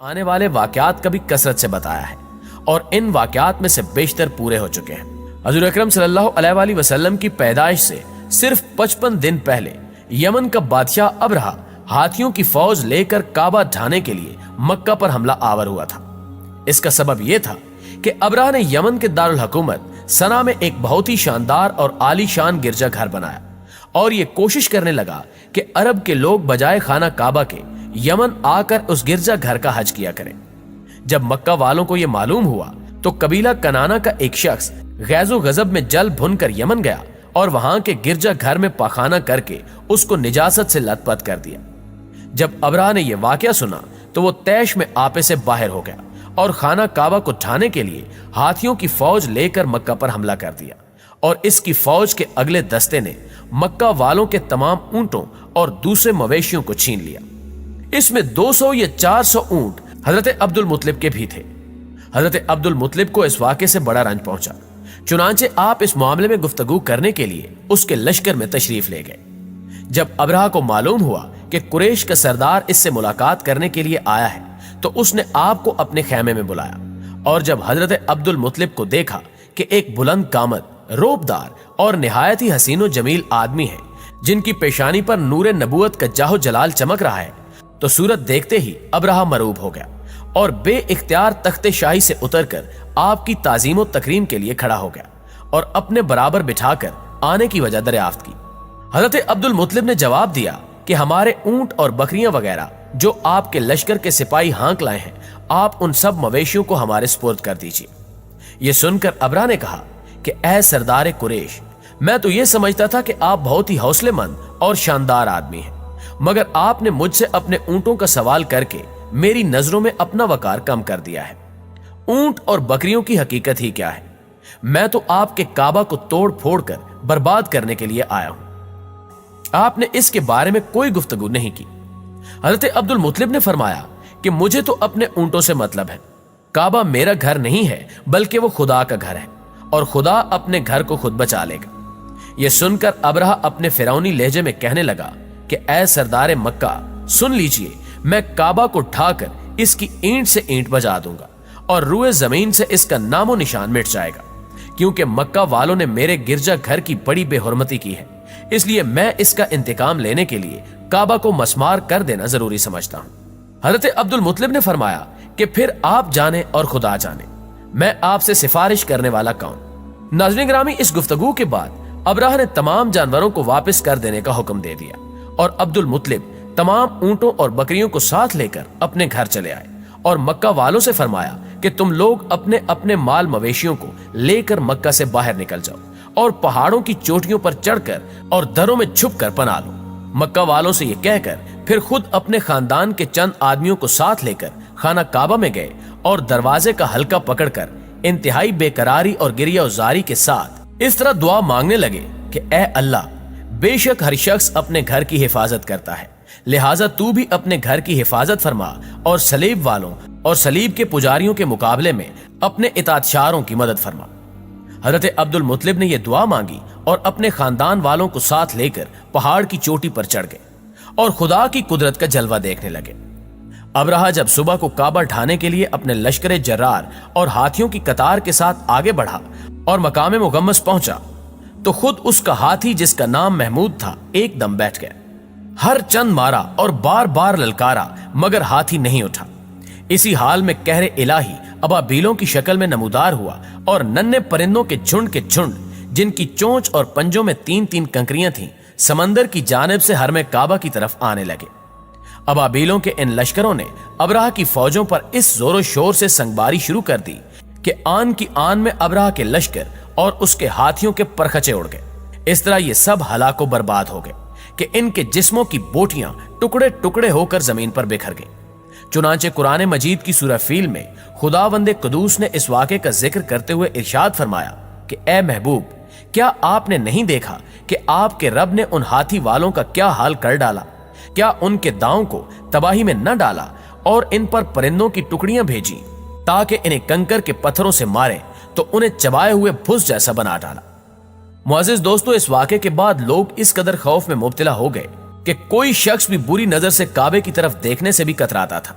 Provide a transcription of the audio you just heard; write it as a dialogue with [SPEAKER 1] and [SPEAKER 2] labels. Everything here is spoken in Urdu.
[SPEAKER 1] آنے والے واقعات کا بھی کثرت سے بتایا ہے اور ان واقعات میں سے بیشتر پورے ہو چکے ہیں۔ حضور اکرم صلی اللہ علیہ وآلہ وسلم کی پیدائش سے صرف 55 دن پہلے یمن کا بادشاہ ابرہہ ہاتھیوں کی فوج لے کر کعبہ ڈھانے کے لیے مکہ پر حملہ آور ہوا تھا۔ اس کا سبب یہ تھا کہ ابرہہ نے یمن کے دارالحکومت سنا میں ایک بہت ہی شاندار اور عالی شان گرجا گھر بنایا اور یہ کوشش کرنے لگا کہ عرب کے لوگ بجائے خانہ کعبہ کے یمن آ کر اس گرجا گھر کا حج کیا کریں۔ جب مکہ والوں کو یہ معلوم ہوا تو قبیلہ کنانا کا ایک شخص غیظ و غضب میں جل بھن کر یمن گیا اور وہاں کے گرجا گھر میں پاخانہ کر کے اس کو نجاست سے لت پت کر دیا۔ جب ابرہہ نے یہ واقعہ سنا تو وہ طیش میں آپے سے باہر ہو گیا اور خانہ کعبہ کو ڈھانے کے لیے ہاتھیوں کی فوج لے کر مکہ پر حملہ کر دیا، اور اس کی فوج کے اگلے دستے نے مکہ والوں کے تمام اونٹوں اور دوسرے مویشیوں کو چھین لیا۔ اس میں 200 یا 400 اونٹ حضرت عبد المطلب کے بھی تھے۔ حضرت عبد المطلب کو اس واقعے سے بڑا رنج پہنچا، چنانچہ آپ اس معاملے میں گفتگو کرنے کے لیے اس کے لشکر میں تشریف لے گئے۔ جب ابرہہ کو معلوم ہوا کہ قریش کا سردار اس سے ملاقات کرنے کے لیے آیا ہے تو اس نے آپ کو اپنے خیمے میں بلایا، اور جب حضرت عبد المطلب کو دیکھا کہ ایک بلند قامت، روبدار اور نہایت ہی حسین و جمیل آدمی ہے جن کی پیشانی پر نور نبوت کا جاہ جلال چمک رہا ہے، تو صورت دیکھتے ہی ابرہہ مروب ہو گیا اور بے اختیار تخت شاہی سے اتر کر آپ کی تعظیم و تکریم کے لیے کھڑا ہو گیا اور اپنے برابر بٹھا کر آنے کی وجہ دریافت کی۔ حضرت عبد المطلب نے جواب دیا کہ ہمارے اونٹ اور بکریاں وغیرہ جو آپ کے لشکر کے سپاہی ہانک لائے ہیں، آپ ان سب مویشیوں کو ہمارے سپرد کر دیجیے۔ یہ سن کر ابرہہ نے کہا کہ اے سردار قریش، میں تو یہ سمجھتا تھا کہ آپ بہت ہی حوصلے مند اور شاندار آدمی ہیں، مگر آپ نے مجھ سے اپنے اونٹوں کا سوال کر کے میری نظروں میں اپنا وقار کم کر دیا ہے۔ اونٹ اور بکریوں کی حقیقت ہی کیا ہے؟ میں تو آپ کے کعبہ کو توڑ پھوڑ کر برباد کرنے کے لیے آیا ہوں۔ آپ نے اس کے بارے میں کوئی گفتگو نہیں کی۔ حضرت عبد المطلب نے فرمایا کہ مجھے تو اپنے اونٹوں سے مطلب ہے، کعبہ میرا گھر نہیں ہے بلکہ وہ خدا کا گھر ہے، اور خدا اپنے گھر کو خود بچا لے گا۔ یہ سن کر ابرہہ اپنے فرعونی لہجے میں کہنے لگا کہ اے سردار مکہ، سن لیجئے، میں کعبہ کو ڈھا کر اس کی اینٹ سے اینٹ بجا دوں گا اور روئے زمین سے اس کا نام و نشان مٹ جائے گا، کیونکہ مکہ والوں نے میرے گرجا گھر کی بڑی بے حرمتی کی ہے، اس لیے میں اس کا انتقام لینے کے لیے کعبہ کو مسمار کر دینا ضروری سمجھتا ہوں۔ حضرت عبد المطلب نے فرمایا کہ پھر آپ جانے اور خدا جانے، میں آپ سے سفارش کرنے والا کون؟ ناظرین گرامی، اس گفتگو کے بعد ابرہہ نے تمام جانوروں کو واپس کر دینے کا حکم دے دیا، اور عبد المطلب تمام اونٹوں اور بکریوں کو ساتھ لے کر اپنے گھر چلے آئے اور مکہ والوں سے فرمایا کہ تم لوگ اپنے اپنے مال مویشیوں کو لے کر مکہ سے باہر نکل جاؤ اور پہاڑوں کی چوٹیوں پر چڑھ کر اور دروں میں چھپ کر پناہ لو۔ مکہ والوں سے یہ کہہ کر پھر خود اپنے خاندان کے چند آدمیوں کو ساتھ لے کر خانہ کعبہ میں گئے اور دروازے کا حلقہ پکڑ کر انتہائی بے قراری اور گریہ وزاری کے ساتھ اس طرح دعا مانگنے لگے کہ اے اللہ، بے شک ہر شخص اپنے گھر کی حفاظت کرتا ہے، لہٰذا تو بھی اپنے گھر کی حفاظت فرما اور صلیب والوں اور صلیب کے پجاریوں کے مقابلے میں اپنے اطاعتشاروں کی مدد فرما۔ حضرت عبد المطلب نے یہ دعا مانگی اور اپنے خاندان والوں کو ساتھ لے کر پہاڑ کی چوٹی پر چڑھ گئے اور خدا کی قدرت کا جلوہ دیکھنے لگے۔ ابرہہ جب صبح کو کعبہ ڈھانے کے لیے اپنے لشکر جرار اور ہاتھیوں کی قطار کے ساتھ آگے بڑھا اور مقام مغمس پہنچا تو خود اس کا ہاتھی، جس کا نام محمود تھا، ایک دم بیٹھ گیا۔ ہر چند مارا اور بار بار للکارا مگر ہاتھی نہیں اٹھا۔ اسی حال میں قہر الہی ابابیلوں کی شکل میں نمودار ہوا اور ننھے پرندوں کے جھنڈ جن کی چونچ اور پنجوں میں 3 کنکریاں تھیں، سمندر کی جانب سے حرم کعبہ کی طرف آنے لگے۔ ابابیلوں کے ان لشکروں نے ابرہہ کی فوجوں پر اس زور و شور سے سنگباری شروع کر دی کہ آن کی آن میں ابرہہ کے لشکر اور اس کے ہاتھیوں کے پرخچے اڑ گئے۔ اس طرح یہ سب ہلاک و برباد ہو گئے کہ ان کے جسموں کی بوٹیاں ٹکڑے ٹکڑے ہو کر زمین پر بکھر گئیں۔ چنانچہ قرآن مجید کی سورہ فیل میں خداوند قدوس نے اس واقعے کا ذکر کرتے ہوئے ارشاد فرمایا کہ اے محبوب، کیا آپ نے نہیں دیکھا کہ آپ کے رب نے ان ہاتھی والوں کا کیا حال کر ڈالا؟ کیا ان کے داؤں کو تباہی میں نہ ڈالا اور ان پر پرندوں کی ٹکڑیاں بھیجی تاکہ انہیں کنکر کے پتھروں سے مارے تو انہیں چبائے ہوئے بھس جیسا بنا ڈالا۔ معزز دوستو، اس واقعے کے بعد لوگ اس قدر خوف میں مبتلا ہو گئے کہ کوئی شخص بھی بری نظر سے کعبے کی طرف دیکھنے سے بھی کتراتا تھا۔